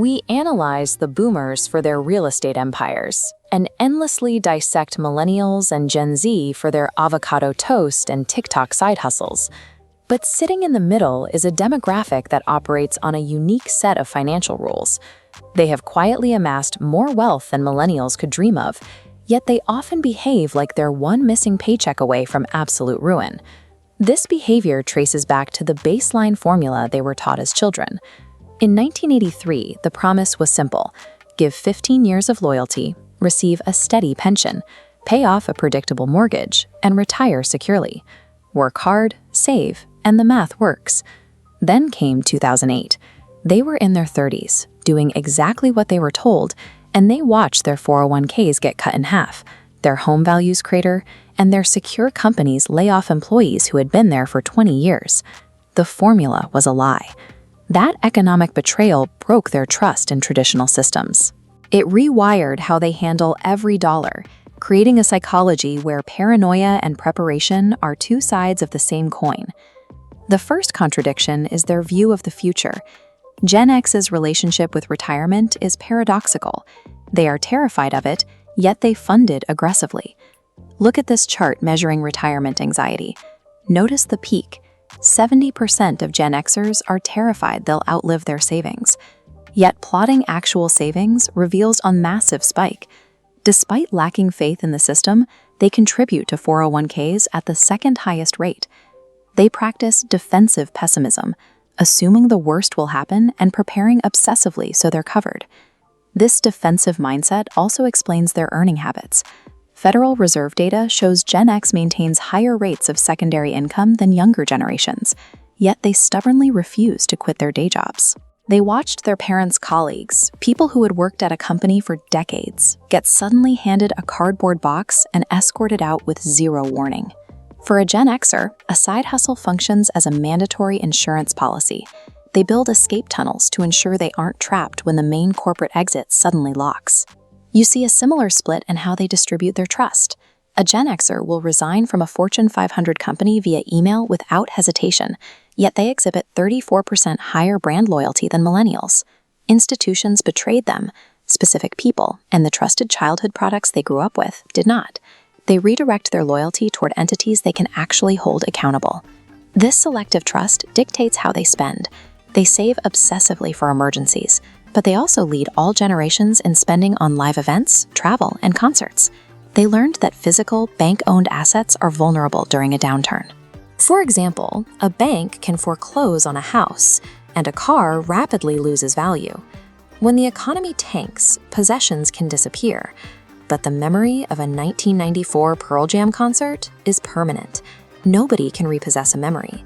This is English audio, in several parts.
We analyze the boomers for their real estate empires and endlessly dissect millennials and Gen Z for their avocado toast and TikTok side hustles. But sitting in the middle is a demographic that operates on a unique set of financial rules. They have quietly amassed more wealth than millennials could dream of, yet they often behave like they're one missing paycheck away from absolute ruin. This behavior traces back to the baseline formula they were taught as children. In 1983, the promise was simple: give 15 years of loyalty, receive a steady pension, pay off a predictable mortgage, and retire securely. Work hard, save, and the math works. Then came 2008. They were in their 30s, doing exactly what they were told, and they watched their 401ks get cut in half, their home values crater, and their secure companies lay off employees who had been there for 20 years. The formula was a lie. That economic betrayal broke their trust in traditional systems. It rewired how they handle every dollar, creating a psychology where paranoia and preparation are two sides of the same coin. The first contradiction is their view of the future. Gen X's relationship with retirement is paradoxical. They are terrified of it, yet they fund it aggressively. Look at this chart measuring retirement anxiety. Notice the peak. 70% of Gen Xers are terrified they'll outlive their savings. Yet plotting actual savings reveals a massive spike. Despite lacking faith in the system, they contribute to 401ks at the second highest rate. They practice defensive pessimism, assuming the worst will happen and preparing obsessively so they're covered. This defensive mindset also explains their earning habits. Federal Reserve data shows Gen X maintains higher rates of secondary income than younger generations, yet they stubbornly refuse to quit their day jobs. They watched their parents' colleagues, people who had worked at a company for decades, get suddenly handed a cardboard box and escorted out with zero warning. For a Gen Xer, a side hustle functions as a mandatory insurance policy. They build escape tunnels to ensure they aren't trapped when the main corporate exit suddenly locks. You see a similar split in how they distribute their trust. A Gen Xer will resign from a Fortune 500 company via email without hesitation, yet they exhibit 34% higher brand loyalty than millennials. Institutions betrayed them. Specific people and the trusted childhood products they grew up with did not. They redirect their loyalty toward entities they can actually hold accountable. This selective trust dictates how they spend. They save obsessively for emergencies, but they also lead all generations in spending on live events, travel, and concerts. They learned that physical, bank-owned assets are vulnerable during a downturn. For example, a bank can foreclose on a house, and a car rapidly loses value. When the economy tanks, possessions can disappear, but the memory of a 1994 Pearl Jam concert is permanent. Nobody can repossess a memory.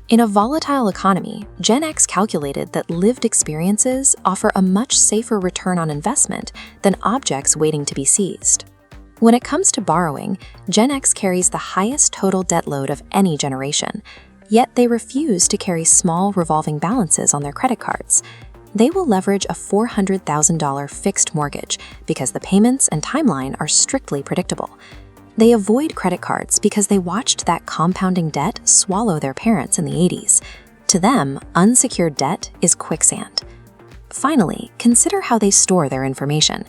In a volatile economy, Gen X calculated that lived experiences offer a much safer return on investment than objects waiting to be seized. When it comes to borrowing, Gen X carries the highest total debt load of any generation, yet they refuse to carry small revolving balances on their credit cards. They will leverage a $400,000 fixed mortgage because the payments and timeline are strictly predictable. They avoid credit cards because they watched that compounding debt swallow their parents in the 80s. To them, unsecured debt is quicksand. Finally, consider how they store their information.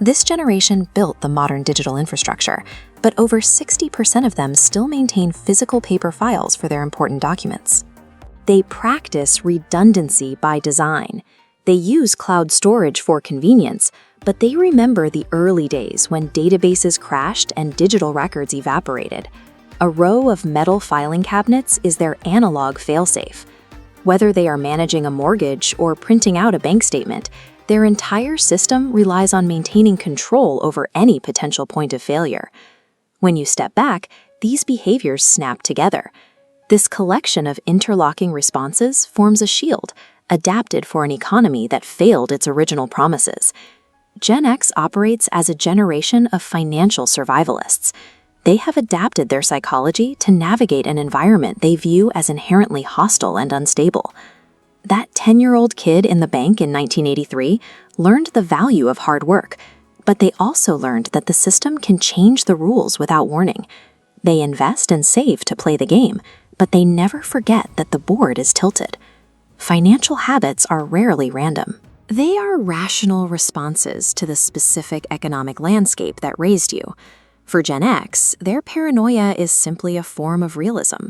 This generation built the modern digital infrastructure, but over 60% of them still maintain physical paper files for their important documents. They practice redundancy by design. They use cloud storage for convenience, but they remember the early days when databases crashed and digital records evaporated. A row of metal filing cabinets is their analog failsafe. Whether they are managing a mortgage or printing out a bank statement, their entire system relies on maintaining control over any potential point of failure. When you step back, these behaviors snap together. This collection of interlocking responses forms a shield, adapted for an economy that failed its original promises. Gen X operates as a generation of financial survivalists. They have adapted their psychology to navigate an environment they view as inherently hostile and unstable. That 10-year-old kid in the bank in 1983 learned the value of hard work, but they also learned that the system can change the rules without warning. They invest and save to play the game, but they never forget that the board is tilted. Financial habits are rarely random. They are rational responses to the specific economic landscape that raised you. For Gen X, their paranoia is simply a form of realism.